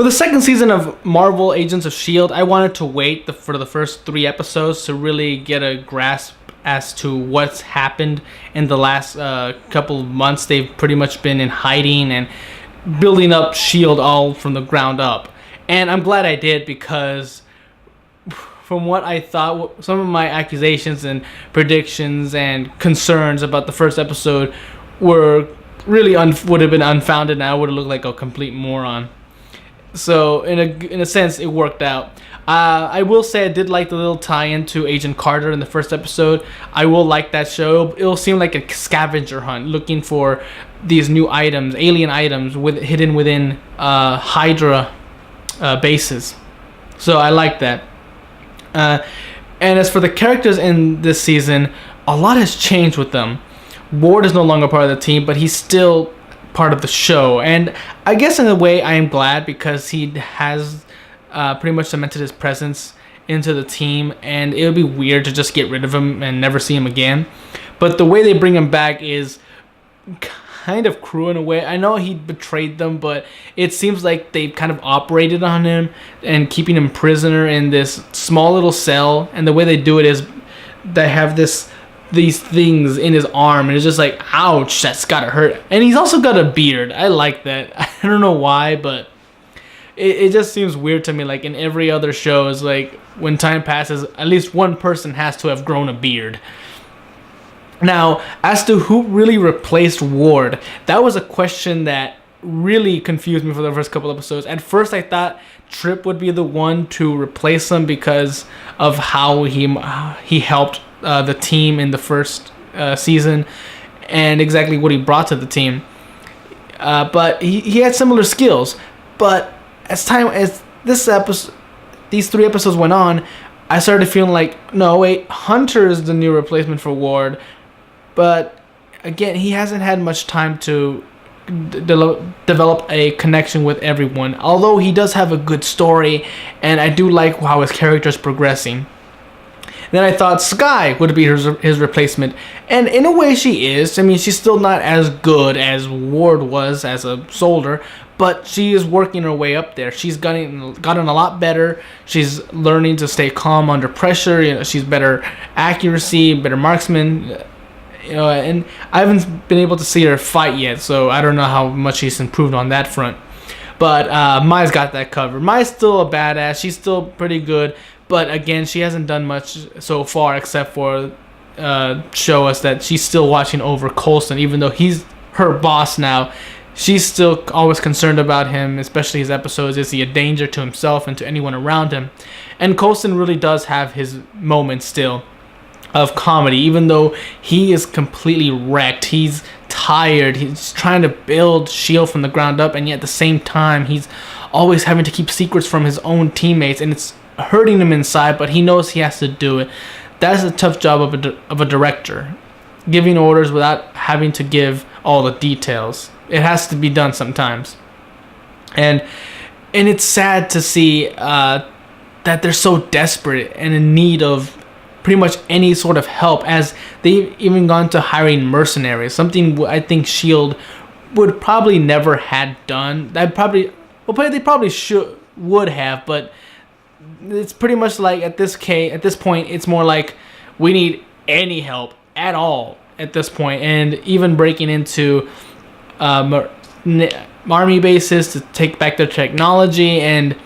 For the second season of Marvel Agents of S.H.I.E.L.D., I wanted to wait for the first 3 episodes to really get a grasp as to what's happened in the last couple of months. They've pretty much been in hiding and building up S.H.I.E.L.D. all from the ground up. And I'm glad I did, because from what I thought, some of my accusations and predictions and concerns about the first episode were really would have been unfounded, and I would have looked like a complete moron. So in a sense, it worked out. I will say I did like the little tie-in to Agent Carter in the first episode. I will like that show. It'll seem like a scavenger hunt looking for these new items, alien items hidden within Hydra bases. So I like that. And as for the characters in this season, a lot has changed with them. Ward is no longer part of the team, but he's still part of the show, and I guess in a way I am glad, because he has pretty much cemented his presence into the team, and it would be weird to just get rid of him and never see him again. But the way they bring him back is kind of cruel in a way. I know he betrayed them, but it seems like they kind of operated on him and keeping him prisoner in this small little cell, and the way they do it is they have these things in his arm, and it's just like, ouch, that's gotta hurt. And he's also got a beard. I like that. I don't know why, but it just seems weird to me. Like in every other show, is like when time passes, at least one person has to have grown a beard. Now, as to who really replaced Ward, that was a question that really confused me for the first couple episodes. At first, I thought Trip would be the one to replace him because of how he helped the team in the first season, and exactly what he brought to the team. But he had similar skills. But as these 3 episodes went on, I started feeling like, no, wait, Hunter is the new replacement for Ward. But again, he hasn't had much time to develop a connection with everyone. Although he does have a good story, and I do like how his character is progressing. Then I thought Skye would be his replacement. And in a way she is. I mean, she's still not as good as Ward was as a soldier, but she is working her way up there. She's gotten a lot better. She's learning to stay calm under pressure. You know, she's better accuracy, better marksman. You know, and I haven't been able to see her fight yet, so I don't know how much she's improved on that front. But Mai's got that covered. Mai's still a badass. She's still pretty good. But again, she hasn't done much so far except for show us that she's still watching over Coulson. Even though he's her boss now, she's still always concerned about him, especially his episodes. Is he a danger to himself and to anyone around him? And Coulson really does have his moments still of comedy, even though he is completely wrecked. He's tired. He's trying to build S.H.I.E.L.D. from the ground up, and yet at the same time, he's always having to keep secrets from his own teammates, and it's hurting him inside, but he knows he has to do it. That's a tough job of a director, giving orders without having to give all the details. It has to be done sometimes, and it's sad to see that they're so desperate and in need of pretty much any sort of help, as they've even gone to hiring mercenaries, something I think S.H.I.E.L.D. would probably never had done. They probably would have, but it's pretty much like at this point, it's more like we need any help at all at this point, and even breaking into army bases to take back their technology, and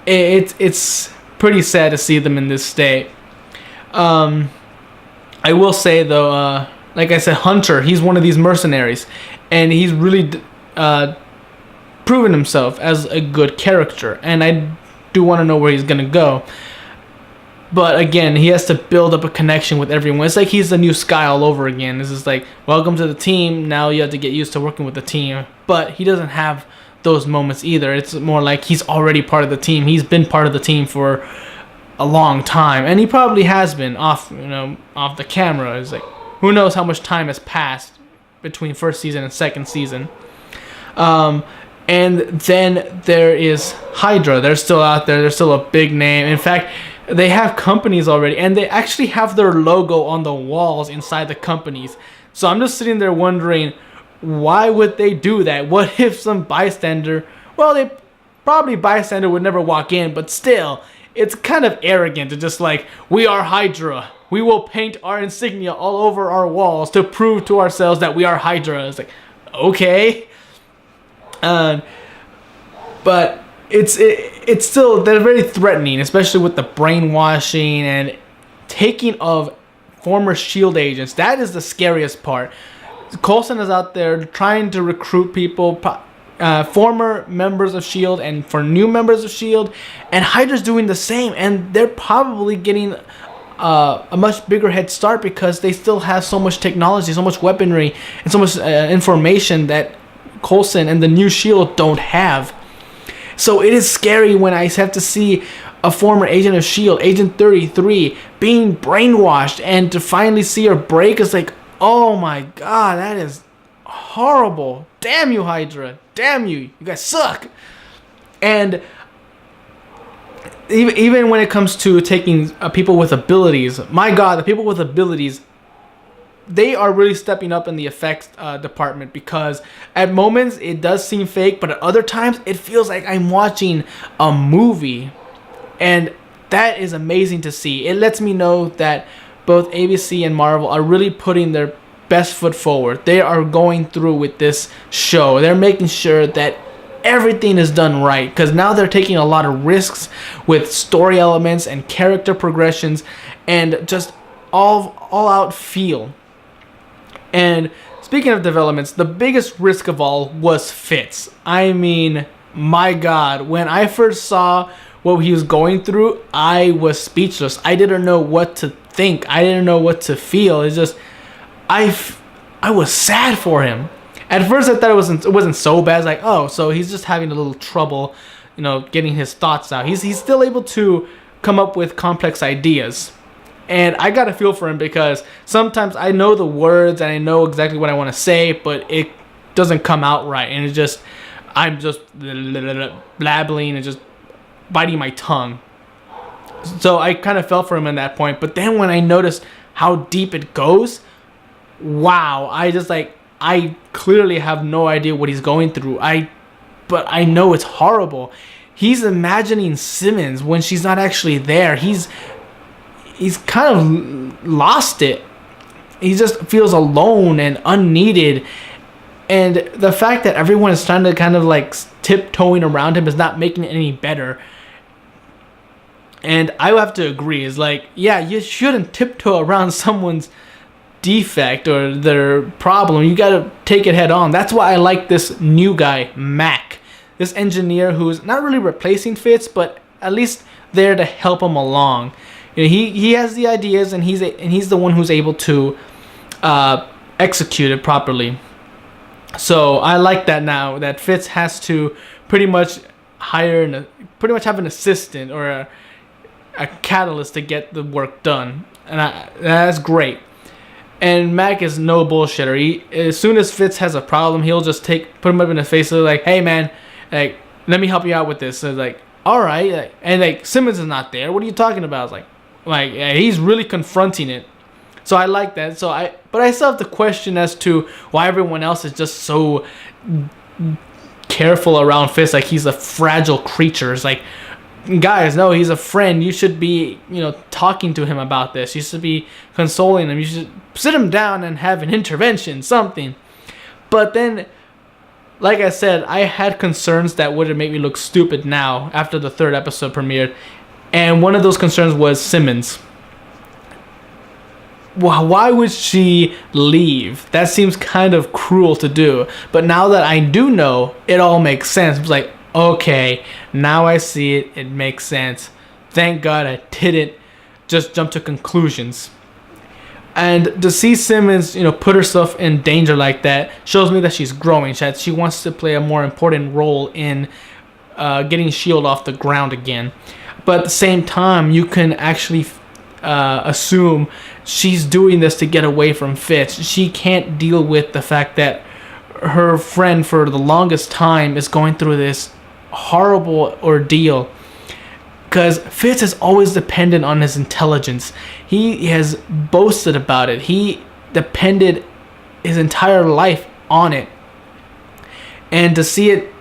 it's pretty sad to see them in this state. I will say though, like I said, Hunter, he's one of these mercenaries, and he's really proven himself as a good character, and I do want to know where he's gonna go. But again, he has to build up a connection with everyone. It's like he's the new Skye all over again. This is like, welcome to the team. Now you have to get used to working with the team. But he doesn't have those moments either. It's more like he's already part of the team. He's been part of the team for a long time, and he probably has been off the camera. It's like, who knows how much time has passed between first season and second season. And then there is Hydra. They're still out there. They're still a big name. In fact, they have companies already, and they actually have their logo on the walls inside the companies. So I'm just sitting there wondering, why would they do that? What if some bystander, well, they probably bystander would never walk in, but still, it's kind of arrogant to just like, we are Hydra. We will paint our insignia all over our walls to prove to ourselves that we are Hydra. It's like, okay. But it's still, they're very threatening, especially with the brainwashing and taking of former S.H.I.E.L.D. agents. That is the scariest part. Coulson is out there trying to recruit people, former members of S.H.I.E.L.D. and for new members of S.H.I.E.L.D. And Hydra's doing the same, and they're probably getting a much bigger head start because they still have so much technology, so much weaponry, and so much information that Coulson and the new S.H.I.E.L.D. don't have. So it is scary when I have to see a former agent of S.H.I.E.L.D., Agent 33, being brainwashed, and to finally see her break is like, oh my god, that is horrible. Damn you, Hydra. Damn you. You guys suck. And even when it comes to taking people with abilities, my god, the people with abilities, they are really stepping up in the effects department, because at moments it does seem fake, but at other times it feels like I'm watching a movie. And that is amazing to see. It lets me know that both ABC and Marvel are really putting their best foot forward. They are going through with this show. They're making sure that everything is done right, because now they're taking a lot of risks with story elements and character progressions and just all out feel. And speaking of developments, the biggest risk of all was Fitz. I mean, my god, when I first saw what he was going through, I was speechless. I didn't know what to think. I didn't know what to feel. It's just, I was sad for him. At first I thought it wasn't so bad. It's like, oh, so he's just having a little trouble, getting his thoughts out. He's still able to come up with complex ideas. And I got a feel for him because sometimes I know the words and I know exactly what I want to say, but it doesn't come out right. And it's just, I'm just blabbling and just biting my tongue. So I kind of felt for him in that point. But then when I noticed how deep it goes, wow, I clearly have no idea what he's going through. But I know it's horrible. He's imagining Simmons when she's not actually there. He's kind of lost it. He just feels alone and unneeded. And the fact that everyone is trying to kind of like tiptoeing around him is not making it any better. And I have to agree. It's like, yeah, you shouldn't tiptoe around someone's defect or their problem. You gotta take it head on. That's why I like this new guy, Mac. This engineer who's not really replacing Fitz, but at least there to help him along. He has the ideas, and he's the one who's able to execute it properly. So I like that now that Fitz has to pretty much have an assistant or a catalyst to get the work done, and that's great. And Mac is no bullshitter. As soon as Fitz has a problem, he'll just put him up in the face, like, "Hey man, like, let me help you out with this." So it's like, all right, and like Simmons is not there. What are you talking about? It's like he's really confronting it. So I like that. But I still have the question as to why everyone else is just so careful around Fitz, like he's a fragile creature. It's like, guys, no, he's a friend. You should be, talking to him about this. You should be consoling him. You should sit him down and have an intervention, something. But then, like I said, I had concerns that would make me look stupid now after the third episode premiered. And one of those concerns was Simmons. Why would she leave? That seems kind of cruel to do. But now that I do know, it all makes sense. It's like, okay, now I see it. It makes sense. Thank God I didn't just jump to conclusions. And to see Simmons, put herself in danger like that shows me that she's growing. She wants to play a more important role in getting S.H.I.E.L.D. off the ground again. But at the same time, you can actually assume she's doing this to get away from Fitz. She can't deal with the fact that her friend for the longest time is going through this horrible ordeal, because Fitz is always dependent on his intelligence. He has boasted about it. He depended his entire life on it, and to see it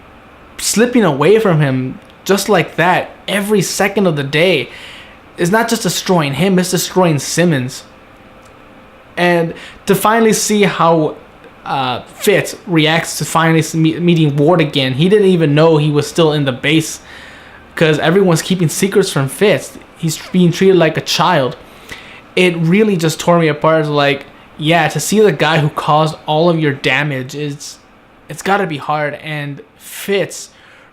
slipping away from him just like that every second of the day is not just destroying him, it's destroying Simmons. And to finally see how Fitz reacts to finally meeting Ward again. He didn't even know he was still in the base because everyone's keeping secrets from Fitz. He's being treated like a child. It really just tore me apart. It's like, yeah, to see the guy who caused all of your damage, it's got to be hard. And Fitz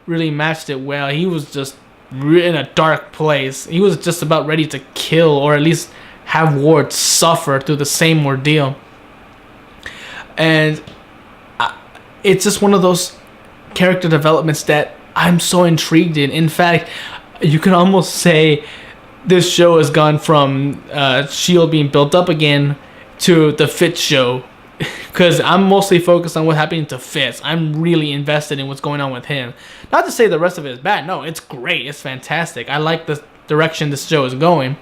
really matched it well. He was just in a dark place. He was just about ready to kill, or at least have Ward suffer through the same ordeal. And it's just one of those character developments that I'm so intrigued in. In fact, you can almost say this show has gone from S.H.I.E.L.D. being built up again to the Fitz show. Because I'm mostly focused on what's happening to Fitz. I'm really invested in what's going on with him. Not to say the rest of it is bad. No, it's great. It's fantastic. I like the direction this show is going.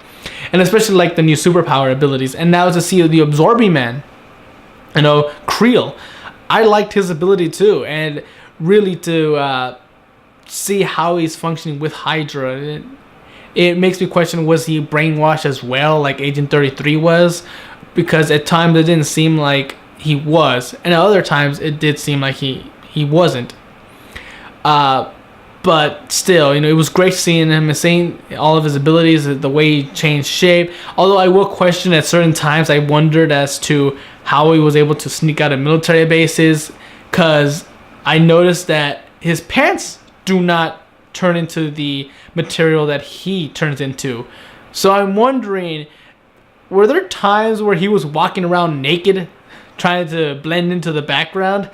And especially like the new superpower abilities. And now to see the Absorbing Man. Creel. I liked his ability too. And really to see how he's functioning with Hydra. It makes me question, was he brainwashed as well like Agent 33 was? Because at times it didn't seem like he was. And at other times it did seem like he wasn't. But still, it was great seeing him and seeing all of his abilities, the way he changed shape. Although I will question at certain times, I wondered as to how he was able to sneak out of military bases. Because I noticed that his pants do not turn into the material that he turns into. So I'm wondering, were there times where he was walking around naked, trying to blend into the background?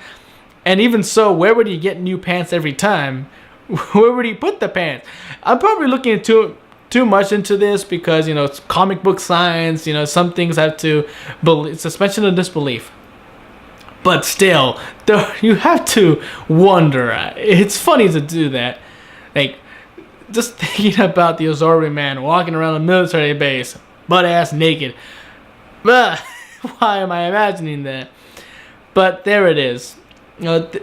And even so, where would he get new pants every time? Where would he put the pants? I'm probably looking too much into this because, it's comic book science. Some things have to believe, suspension of disbelief. But still, you have to wonder. It's funny to do that. Like, just thinking about the Absorbing Man walking around a military base, butt-ass naked. Why am I imagining that? But there it is.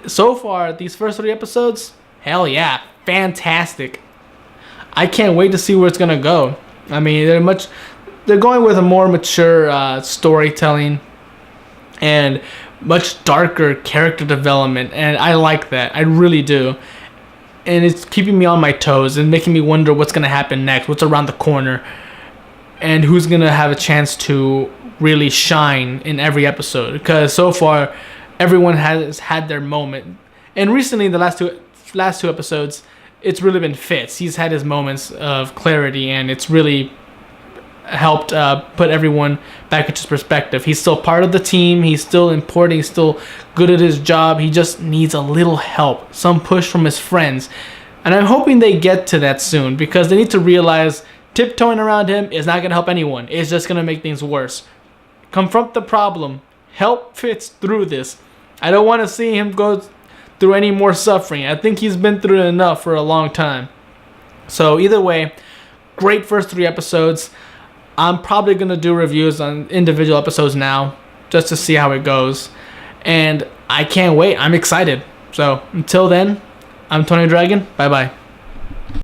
So far, these first 3 episodes, hell yeah, fantastic. I can't wait to see where it's gonna go. I mean, they're going with a more mature storytelling and much darker character development, and I like that. I really do. And it's keeping me on my toes and making me wonder what's gonna happen next, what's around the corner, and who's gonna have a chance to really shine in every episode. Because so far, everyone has had their moment. And recently, the last two episodes, it's really been Fitz. He's had his moments of clarity, and it's really helped put everyone back into perspective. He's still part of the team. He's still important. He's still good at his job. He just needs a little help, some push from his friends. And I'm hoping they get to that soon, because they need to realize tiptoeing around him is not going to help anyone. It's just going to make things worse. Confront the problem. Help Fitz through this. I don't want to see him go through any more suffering. I think he's been through enough for a long time. So either way, great first 3 episodes. I'm probably going to do reviews on individual episodes now, just to see how it goes. And I can't wait. I'm excited. So until then, I'm Tony Dragon. Bye-bye.